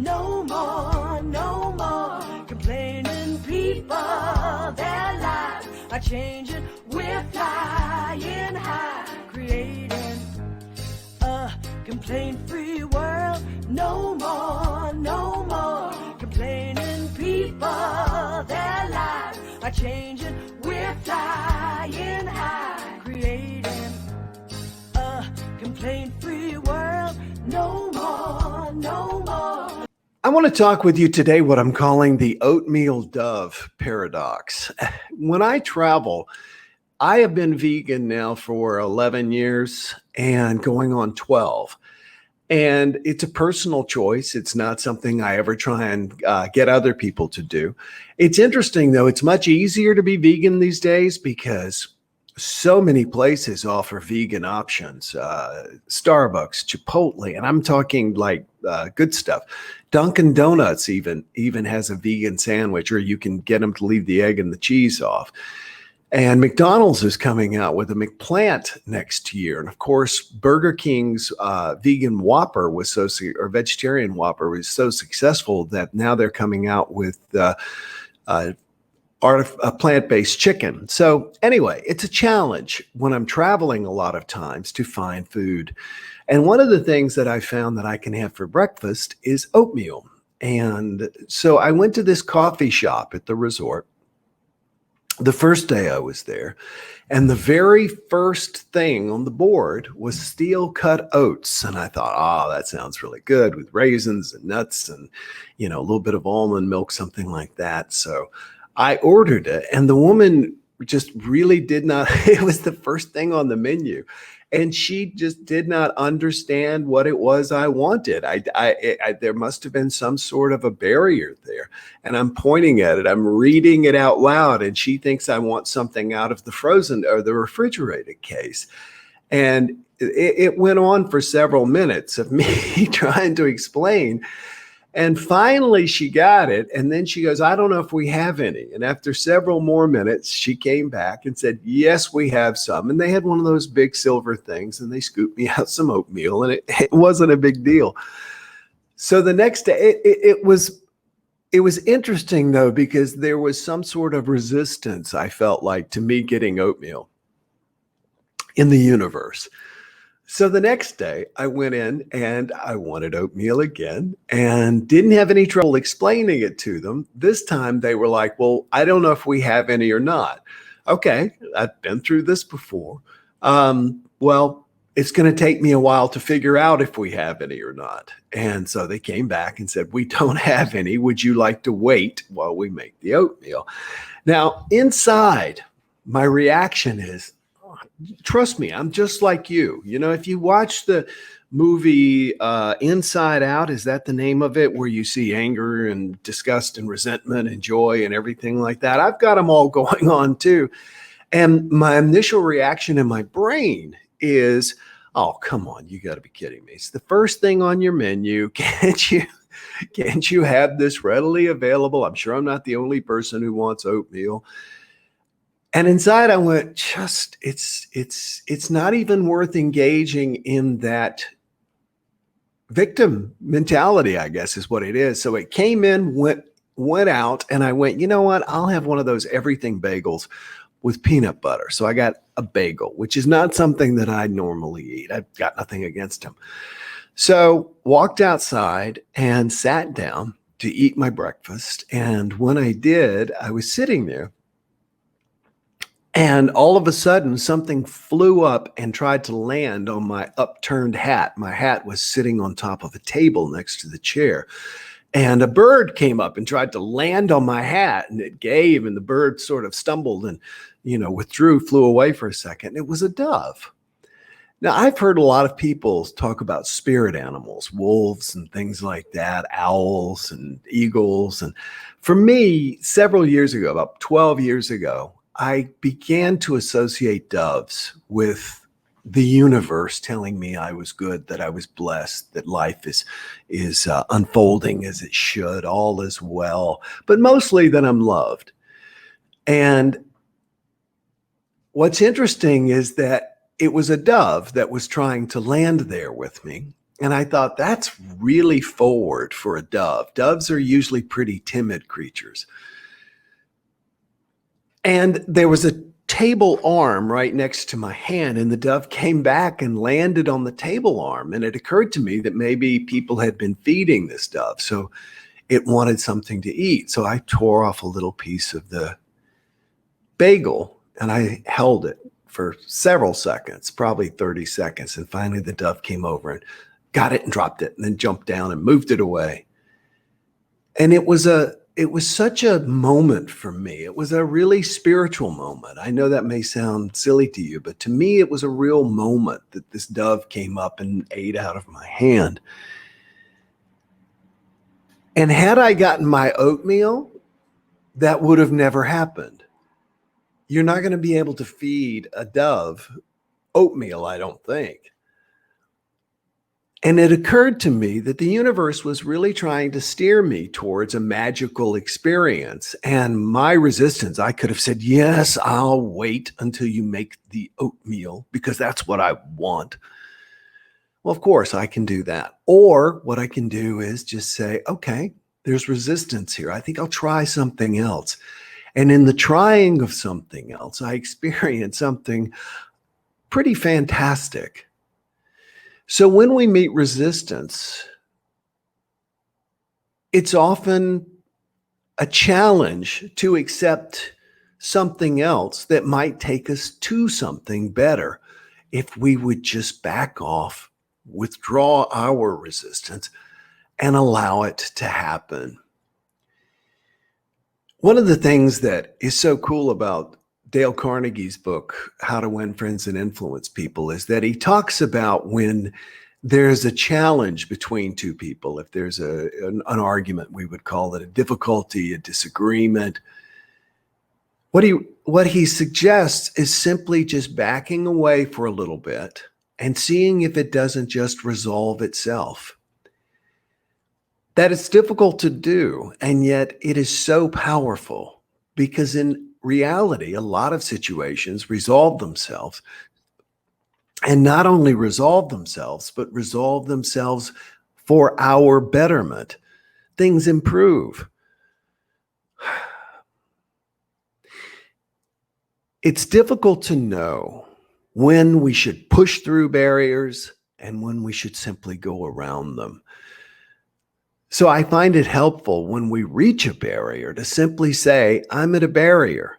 No more, no more complaining people. Their lives are changing. We're flying high, creating a complaint-free world. No more, no more complaining people. Their lives are changing. We're flying high, creating a complaint-free world. No more, no more. I want to talk with you today what I'm calling the oatmeal dove paradox. When I travel, I have been vegan now for 11 years and going on 12. And it's a personal choice. It's not something I ever try and get other people to do. It's interesting, though. It's much easier to be vegan these days because so many places offer vegan options. Starbucks, Chipotle, and I'm talking like good stuff. Dunkin' Donuts even has a vegan sandwich, or you can get them to leave the egg and the cheese off. And McDonald's is coming out with a McPlant next year. And of course, Burger King's vegan Whopper was or vegetarian Whopper was so successful that now they're coming out with a plant-based chicken. So anyway, it's a challenge when I'm traveling a lot of times to find food. And one of the things that I found that I can have for breakfast is oatmeal. And so I went to this coffee shop at the resort the first day I was there. And the very first thing on the board was steel cut oats. And I thought, oh, that sounds really good with raisins and nuts and, a little bit of almond milk, something like that. So I ordered it, and the woman just really did not, it was the first thing on the menu. And she just did not understand what it was I wanted. There must have been some sort of a barrier there. And I'm pointing at it, I'm reading it out loud, and she thinks I want something out of the frozen or the refrigerated case. And it went on for several minutes of me trying to explain. And finally she got it. And then she goes, I don't know if we have any. And after several more minutes, she came back and said, yes, we have some. And they had one of those big silver things, and they scooped me out some oatmeal, and it wasn't a big deal. So the next day, it was interesting though, because there was some sort of resistance, I felt like, to me getting oatmeal in the universe. So the next day I went in and I wanted oatmeal again and didn't have any trouble explaining it to them. This time they were like, well, I don't know if we have any or not. Okay, I've been through this before. Well, it's going to take me a while to figure out if we have any or not. And so they came back and said, we don't have any. Would you like to wait while we make the oatmeal? Now, inside, my reaction is, trust me, I'm just like you. If you watch the movie Inside Out, is that the name of it, where you see anger and disgust and resentment and joy and everything like that? I've got them all going on too. And my initial reaction in my brain is, oh, come on, you got to be kidding me. It's the first thing on your menu. Can't you have this readily available? I'm sure I'm not the only person who wants oatmeal. And inside I went, it's not even worth engaging in that victim mentality, I guess is what it is. So it came in, went out, and I went, you know what? I'll have one of those everything bagels with peanut butter. So I got a bagel, which is not something that I normally eat. I've got nothing against them. So walked outside and sat down to eat my breakfast. And when I did, I was sitting there. And all of a sudden, something flew up and tried to land on my upturned hat. My hat was sitting on top of a table next to the chair. And a bird came up and tried to land on my hat, and it gave, and the bird sort of stumbled and, withdrew, flew away for a second. It was a dove. Now, I've heard a lot of people talk about spirit animals, wolves and things like that, owls and eagles. And for me, several years ago, about 12 years ago, I began to associate doves with the universe telling me I was good, that I was blessed, that life is unfolding as it should, all is well, but mostly that I'm loved. And what's interesting is that it was a dove that was trying to land there with me. And I thought, that's really forward for a dove. Doves are usually pretty timid creatures. And there was a table arm right next to my hand, and the dove came back and landed on the table arm. And it occurred to me that maybe people had been feeding this dove, so it wanted something to eat. So I tore off a little piece of the bagel and I held it for several seconds, probably 30 seconds. And finally the dove came over and got it and dropped it and then jumped down and moved it away. And it was such a moment for me. It was a really spiritual moment. I know that may sound silly to you, but to me, it was a real moment that this dove came up and ate out of my hand. And had I gotten my oatmeal, that would have never happened. You're not going to be able to feed a dove oatmeal, I don't think. And it occurred to me that the universe was really trying to steer me towards a magical experience. And my resistance, I could have said, yes, I'll wait until you make the oatmeal because that's what I want. Well, of course, I can do that. Or what I can do is just say, okay, there's resistance here. I think I'll try something else. And in the trying of something else, I experienced something pretty fantastic. So when we meet resistance, it's often a challenge to accept something else that might take us to something better if we would just back off, withdraw our resistance, and allow it to happen. One of the things that is so cool about Dale Carnegie's book, How to Win Friends and Influence People, is that he talks about when there's a challenge between two people, if there's an argument, we would call it a difficulty, a disagreement. What he suggests is simply just backing away for a little bit and seeing if it doesn't just resolve itself. That it's difficult to do, and yet it is so powerful because in reality, a lot of situations resolve themselves, and not only resolve themselves, but resolve themselves for our betterment. Things improve. It's difficult to know when we should push through barriers and when we should simply go around them. So I find it helpful when we reach a barrier to simply say, I'm at a barrier.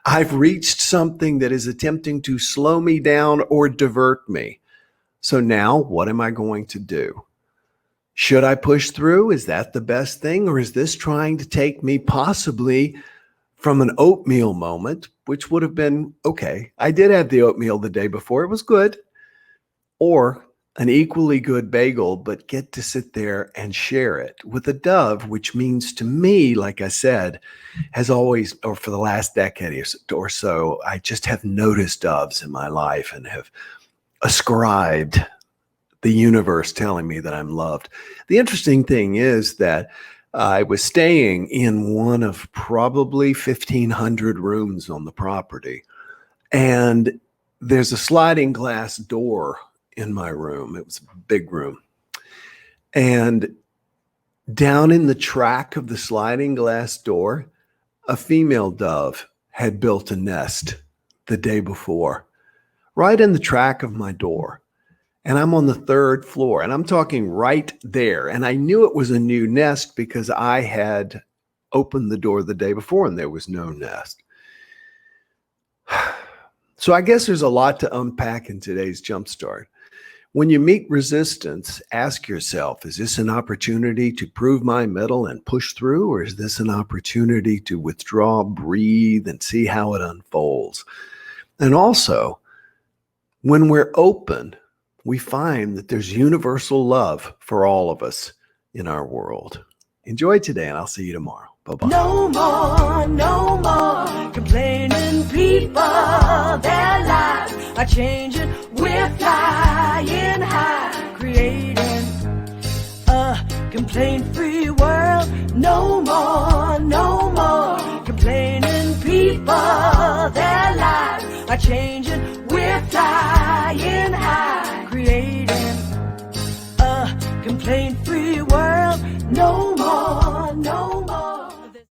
I've reached something that is attempting to slow me down or divert me. So now what am I going to do? Should I push through? Is that the best thing? Or is this trying to take me possibly from an oatmeal moment, which would have been, okay, I did have the oatmeal the day before. It was good. Or an equally good bagel, but get to sit there and share it with a dove, which means to me, like I said, has always, or for the last decade or so, I just have noticed doves in my life and have ascribed the universe telling me that I'm loved. The interesting thing is that I was staying in one of probably 1,500 rooms on the property, and there's a sliding glass door in my room. It was a big room. And down in the track of the sliding glass door, a female dove had built a nest the day before, right in the track of my door. And I'm on the 3rd floor, and I'm talking right there. And I knew it was a new nest because I had opened the door the day before and there was no nest. So I guess there's a lot to unpack in today's Jumpstart. When you meet resistance, ask yourself, is this an opportunity to prove my mettle and push through, or is this an opportunity to withdraw, breathe, and see how it unfolds? And also, when we're open, we find that there's universal love for all of us in our world. Enjoy today, and I'll see you tomorrow. Bye-bye. No more complaining people. Their lives are changing. We're flying high, creating a complaint-free world. No more complaining people. Their lives are changing. We're flying high, creating complaint free world. No more, no